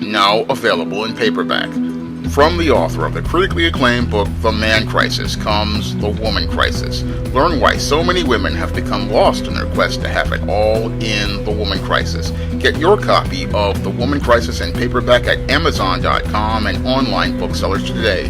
now available in paperback. From the author of the critically acclaimed book The Man Crisis comes The Woman Crisis. Learn why so many women have become lost in their quest to have it all in The Woman Crisis. Get your copy of The Woman Crisis in paperback at Amazon.com and online booksellers today.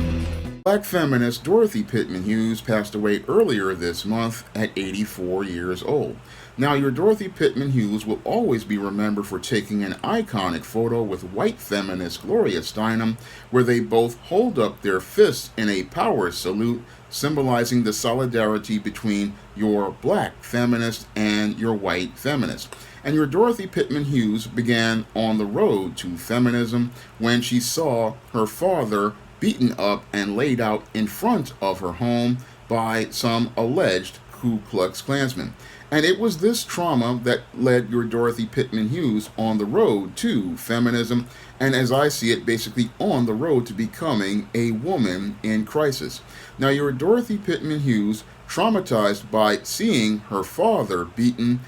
Black feminist Dorothy Pittman Hughes passed away earlier this month at 84 years old. Now, your Dorothy Pittman Hughes will always be remembered for taking an iconic photo with white feminist Gloria Steinem, where they both hold up their fists in a power salute, symbolizing the solidarity between your black feminist and your white feminist. And your Dorothy Pittman Hughes began on the road to feminism when she saw her father beaten up and laid out in front of her home by some alleged Ku Klux Klansmen. And it was this trauma that led your Dorothy Pittman Hughes on the road to feminism, and as I see it, basically on the road to becoming a woman in crisis. Now, your Dorothy Pittman Hughes, traumatized by seeing her father beaten,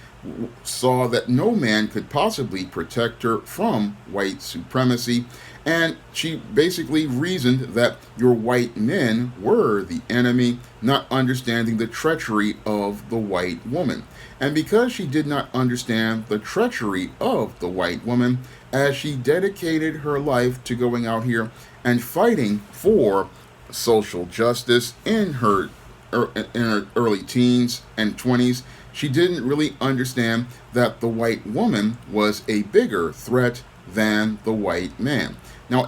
saw that no man could possibly protect her from white supremacy, and she basically reasoned that your white men were the enemy, not understanding the treachery of the white woman. And because she did not understand the treachery of the white woman, as she dedicated her life to going out here and fighting for social justice in her early teens and 20s, she didn't really understand that the white woman was a bigger threat than the white man. Now,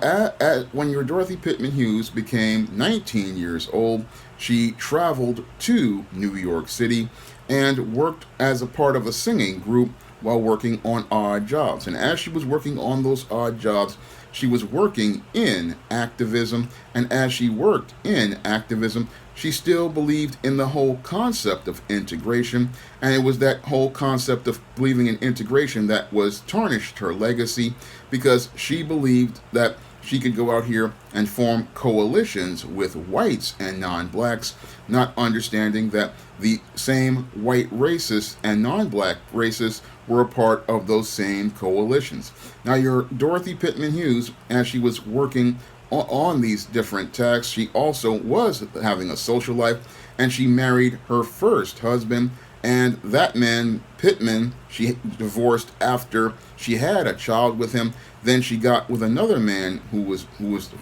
when your Dorothy Pittman Hughes became 19 years old, she traveled to New York City and worked as a part of a singing group while working on odd jobs. And as she was working on those odd jobs, she was working in activism. And as she worked in activism, she still believed in the whole concept of integration. And it was that whole concept of believing in integration that was tarnished her legacy, because she believed that she could go out here and form coalitions with whites and non-blacks, not understanding that the same white racists and non-black racists were a part of those same coalitions. Now, your Dorothy Pittman Hughes, as she was working on these different tasks, she also was having a social life, and she married her first husband, and that man, Pittman, she divorced after she had a child with him. Then she got with another man who was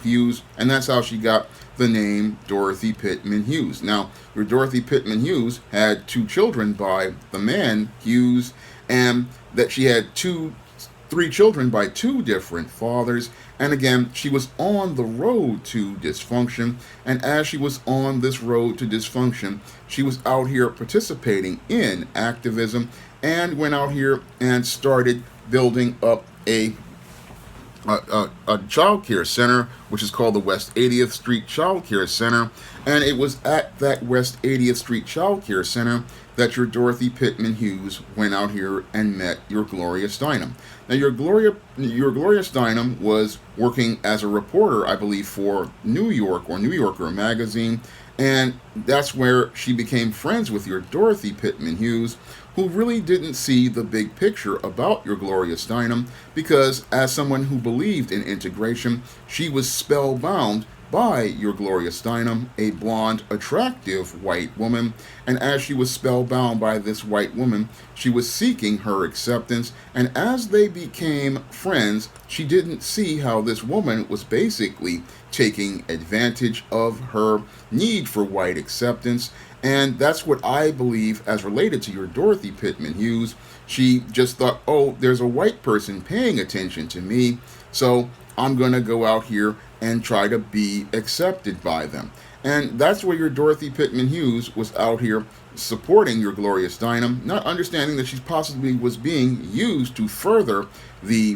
Hughes, and that's how she got the name Dorothy Pittman Hughes. Now, your Dorothy Pittman Hughes had 2 children by the man Hughes, and that she had 3 children by 2 different fathers. And again, she was on the road to dysfunction, and as she was on this road to dysfunction, she was out here participating in activism, and went out here and started building up a child care center, which is called the West 80th Street Child Care Center. And it was at that West 80th Street Child Care Center that your Dorothy Pittman Hughes went out here and met your Gloria Steinem. Now, your Gloria Steinem was working as a reporter, I believe, for New York or New Yorker magazine, and that's where she became friends with your Dorothy Pittman Hughes, who really didn't see the big picture about your Gloria Steinem, because as someone who believed in integration, she was spellbound by your Gloria Steinem, a blonde, attractive white woman. And as she was spellbound by this white woman, she was seeking her acceptance. And as they became friends, she didn't see how this woman was basically taking advantage of her need for white acceptance. And that's what I believe as related to your Dorothy Pittman Hughes. She just thought, oh, there's a white person paying attention to me, so I'm going to go out here and try to be accepted by them. And that's where your Dorothy Pittman Hughes was out here supporting your Gloria Steinem, not understanding that she possibly was being used to further the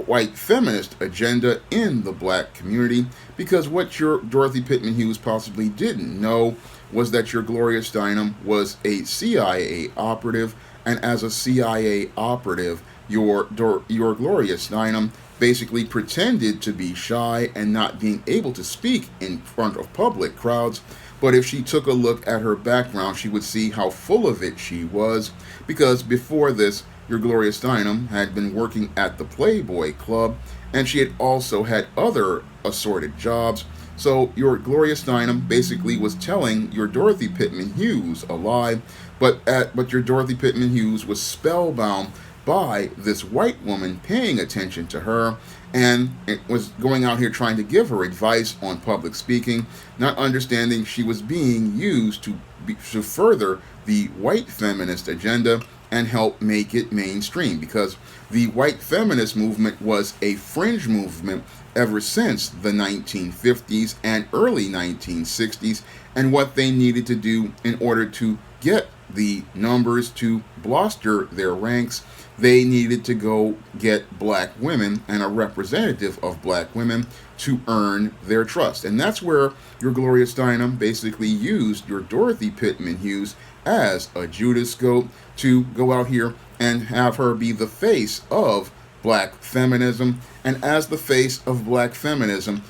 white feminist agenda in the black community. Because what your Dorothy Pittman Hughes possibly didn't know was that your Gloria Steinem was a CIA operative, and as a CIA operative, your Gloria Steinem basically pretended to be shy and not being able to speak in front of public crowds. But if she took a look at her background, she would see how full of it she was, because before this, your Gloria Steinem had been working at the Playboy Club, and she had also had other assorted jobs. So your Gloria Steinem basically was telling your Dorothy Pittman Hughes a lie, but your Dorothy Pittman Hughes was spellbound by this white woman paying attention to her, and it was going out here trying to give her advice on public speaking, not understanding she was being used to further the white feminist agenda and help make it mainstream, because the white feminist movement was a fringe movement ever since the 1950s and early 1960s, and what they needed to do in order to get the numbers to bolster their ranks, they needed to go get black women and a representative of black women to earn their trust. And that's where your Gloria Steinem basically used your Dorothy Pittman Hughes as a Judas goat to go out here and have her be the face of black feminism. And as the face of black feminism,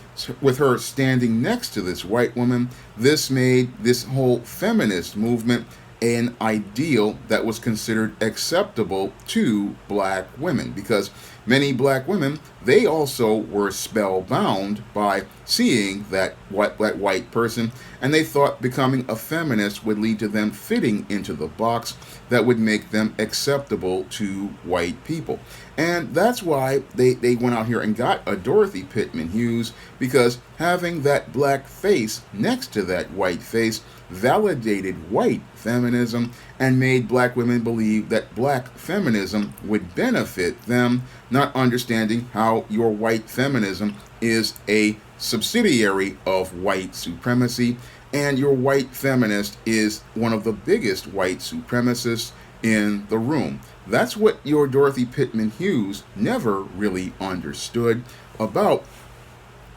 with her standing next to this white woman, this made this whole feminist movement an ideal that was considered acceptable to black women, because many black women, they also were spellbound by seeing that white person, and they thought becoming a feminist would lead to them fitting into the box that would make them acceptable to white people. And that's why they went out here and got a Dorothy Pittman Hughes, because having that black face next to that white face validated white feminism and made black women believe that black feminism would benefit them, not understanding how your white feminism is a subsidiary of white supremacy, and your white feminist is one of the biggest white supremacists in the room. That's what your Dorothy Pittman Hughes never really understood about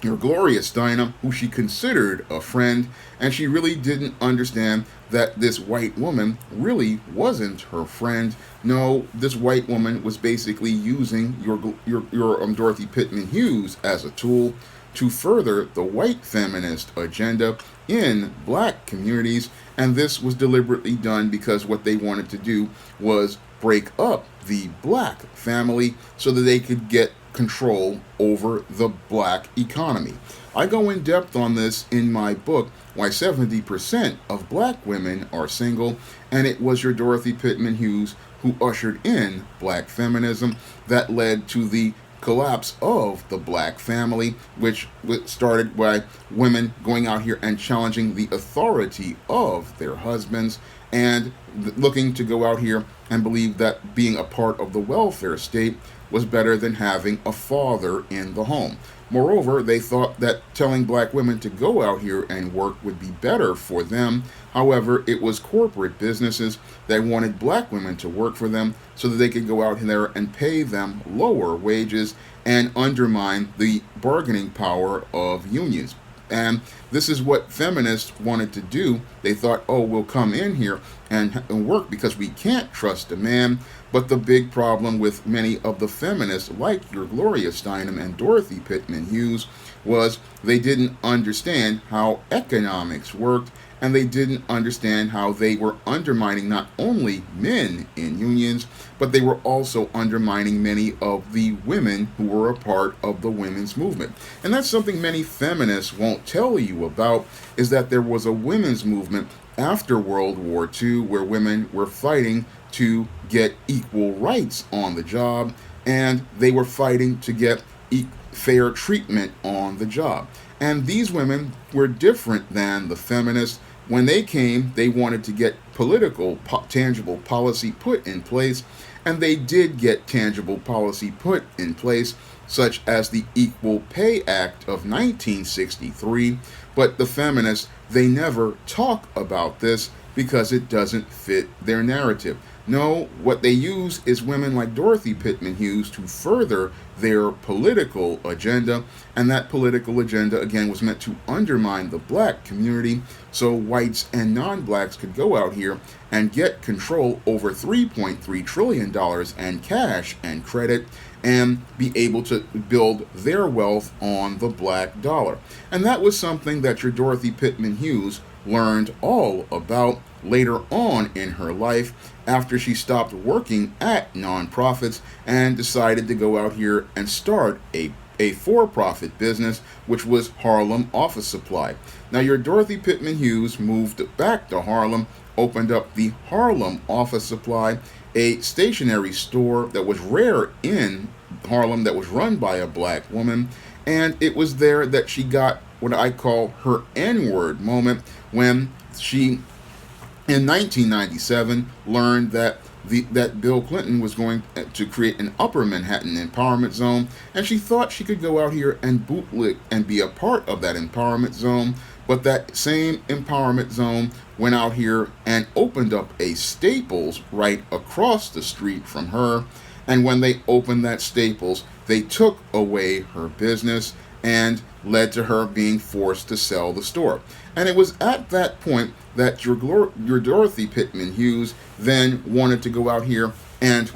your Gloria Steinem, who she considered a friend, and she really didn't understand that this white woman really wasn't her friend. No, this white woman was basically using your Dorothy Pittman Hughes as a tool to further the white feminist agenda in black communities, and this was deliberately done because what they wanted to do was break up the black family so that they could get control over the black economy. I go in depth on this in my book, Why 70% of Black Women Are Single, and it was your Dorothy Pittman Hughes who ushered in black feminism that led to the collapse of the black family, which started by women going out here and challenging the authority of their husbands and looking to go out here and believe that being a part of the welfare state was better than having a father in the home. Moreover, they thought that telling black women to go out here and work would be better for them. However, it was corporate businesses that wanted black women to work for them so that they could go out there and pay them lower wages and undermine the bargaining power of unions. And this is what feminists wanted to do. They thought, oh, we'll come in here and work because we can't trust a man. But the big problem with many of the feminists, like your Gloria Steinem and Dorothy Pittman Hughes, was they didn't understand how economics worked, and they didn't understand how they were undermining not only men in unions, but they were also undermining many of the women who were a part of the women's movement. And that's something many feminists won't tell you about, is that there was a women's movement after World War II where women were fighting to get equal rights on the job, and they were fighting to get fair treatment on the job. And these women were different than the feminists. When they came, they wanted to get political, tangible policy put in place, and they did get tangible policy put in place, such as the Equal Pay Act of 1963, but the feminists, they never talk about this because it doesn't fit their narrative. No, what they use is women like Dorothy Pittman Hughes to further their political agenda, and that political agenda, again, was meant to undermine the black community so whites and non-blacks could go out here and get control over $3.3 trillion and cash and credit and be able to build their wealth on the black dollar. And that was something that your Dorothy Pittman Hughes learned all about later on in her life after she stopped working at nonprofits and decided to go out here and start a a for-profit business, which was Harlem Office Supply. Now, your Dorothy Pittman Hughes moved back to Harlem, opened up the Harlem Office Supply, a stationery store that was rare in Harlem that was run by a black woman, and it was there that she got what I call her N-word moment when she, in 1997, learned that Bill Clinton was going to create an Upper Manhattan empowerment zone, and she thought she could go out here and bootleg and be a part of that empowerment zone. But that same empowerment zone went out here and opened up a Staples right across the street from her. And when they opened that Staples, they took away her business and led to her being forced to sell the store. And it was at that point that your Dorothy Pittman Hughes then wanted to go out here and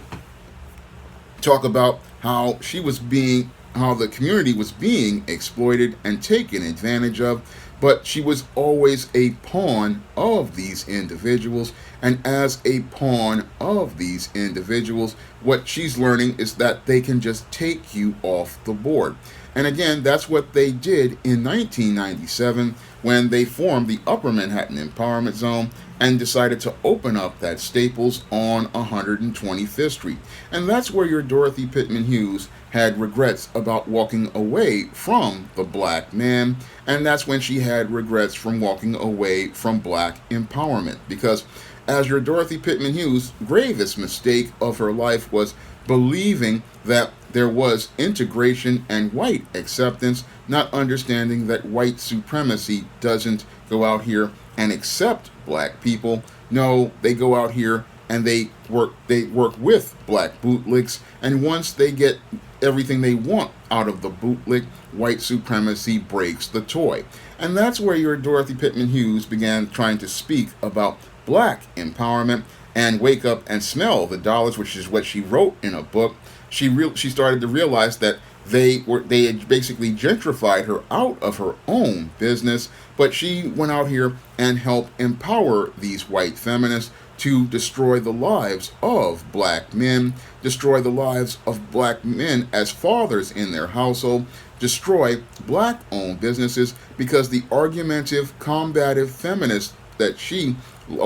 talk about how the community was being exploited and taken advantage of. But she was always a pawn of these individuals. And as a pawn of these individuals, what she's learning is that they can just take you off the board. And again, that's what they did in 1997 when they formed the Upper Manhattan Empowerment Zone and decided to open up that Staples on 125th Street. And that's where your Dorothy Pittman Hughes had regrets about walking away from the black man. And that's when she had regrets from walking away from black empowerment. Because as your Dorothy Pittman Hughes' gravest mistake of her life was believing that there was integration and white acceptance, not understanding that white supremacy doesn't go out here and accept black people. No, they go out here and they work with black bootlegs, and once they get everything they want out of the bootleg, white supremacy breaks the toy. And that's where your Dorothy Pittman Hughes began trying to speak about black empowerment and wake up and smell the dollars, which is what she wrote in a book. She started to realize that they had basically gentrified her out of her own business, but she went out here and helped empower these white feminists to destroy the lives of black men, destroy the lives of black men as fathers in their household, destroy black-owned businesses, because the argumentative, combative feminists that she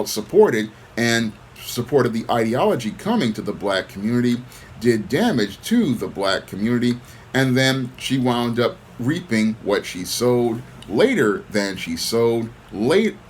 supported and supported the ideology coming to the black community did damage to the black community, and then she wound up reaping what she sowed, later than she sowed,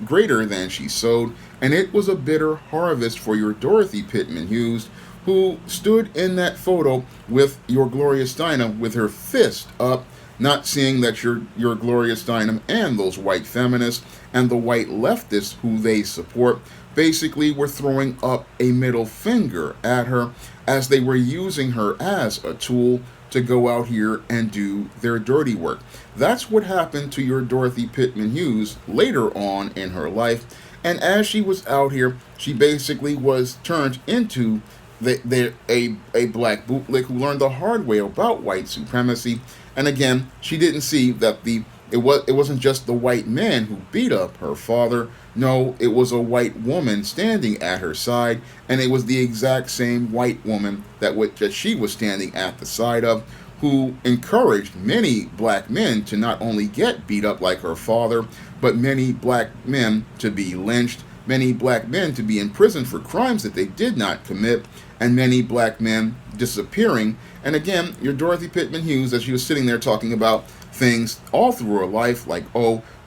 greater than she sowed, and it was a bitter harvest for your Dorothy Pittman Hughes, who stood in that photo with your Gloria Steinem with her fist up, not seeing that your Gloria Steinem and those white feminists and the white leftists who they support basically were throwing up a middle finger at her as they were using her as a tool to go out here and do their dirty work. That's what happened to your Dorothy Pittman Hughes later on in her life. And as she was out here, she basically was turned into a black bootleg who learned the hard way about white supremacy. And again, she didn't see that it wasn't just the white man who beat up her father. No, it was a white woman standing at her side, and it was the exact same white woman that she was standing at the side of, who encouraged many black men to not only get beat up like her father, but many black men to be lynched, many black men to be in prison for crimes that they did not commit, and many black men disappearing. And again, your Dorothy Pittman Hughes, as she was sitting there talking about things all through her life, like,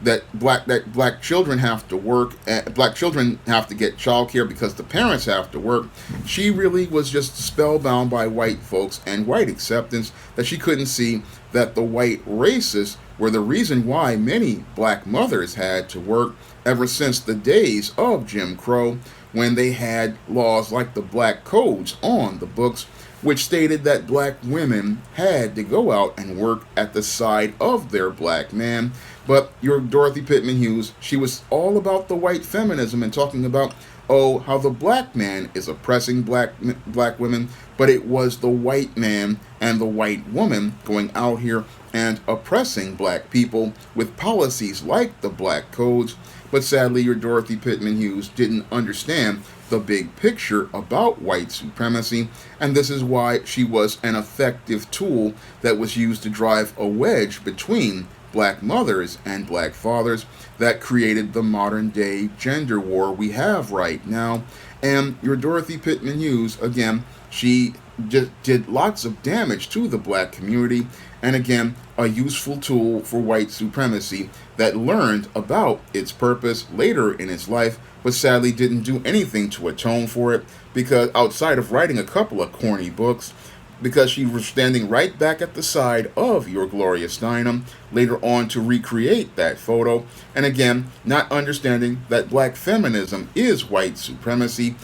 that black children have to work, black children have to get child care because the parents have to work. She really was just spellbound by white folks and white acceptance, that she couldn't see that the white racists were the reason why many black mothers had to work ever since the days of Jim Crow, when they had laws like the black codes on the books, which stated that black women had to go out and work at the side of their black man. But your Dorothy Pittman Hughes, she was all about the white feminism and talking about, how the black man is oppressing black women, but it was the white man and the white woman going out here and oppressing black people with policies like the black codes. But sadly, your Dorothy Pittman Hughes didn't understand the big picture about white supremacy, and this is why she was an effective tool that was used to drive a wedge between black mothers and black fathers that created the modern day gender war we have right now. And your Dorothy Pittman Hughes, again, she just did lots of damage to the black community, and again, a useful tool for white supremacy that learned about its purpose later in its life, but sadly didn't do anything to atone for it, because outside of writing a couple of corny books, because she was standing right back at the side of your Gloria Steinem later on to recreate that photo, and again, not understanding that black feminism is white supremacy.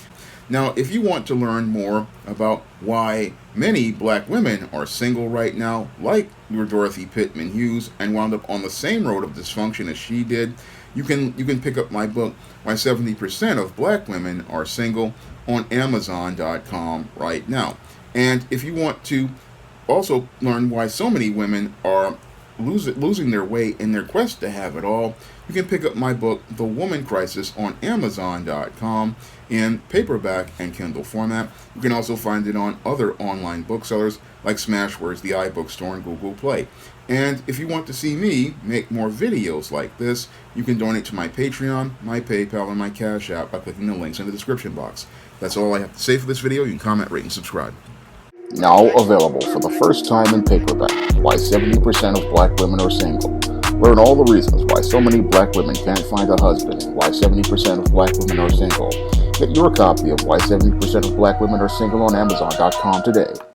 Now, if you want to learn more about why many black women are single right now, like your Dorothy Pittman Hughes, and wound up on the same road of dysfunction as she did, you can pick up my book, Why 70% of Black Women Are Single, on Amazon.com right now. And if you want to also learn why so many women are losing their way in their quest to have it all, you can pick up my book, The Woman Crisis, on Amazon.com in paperback and Kindle format. You can also find it on other online booksellers like Smashwords, the iBookstore, and Google Play. And if you want to see me make more videos like this, you can donate to my Patreon, my PayPal, and my Cash App by clicking the links in the description box. That's all I have to say for this video. You can comment, rate, and subscribe. Now available for the first time in paperback, Why 70% of Black Women Are Single. Learn all the reasons why so many black women can't find a husband and why 70% of black women are single. Get your copy of Why 70% of Black Women Are Single on Amazon.com today.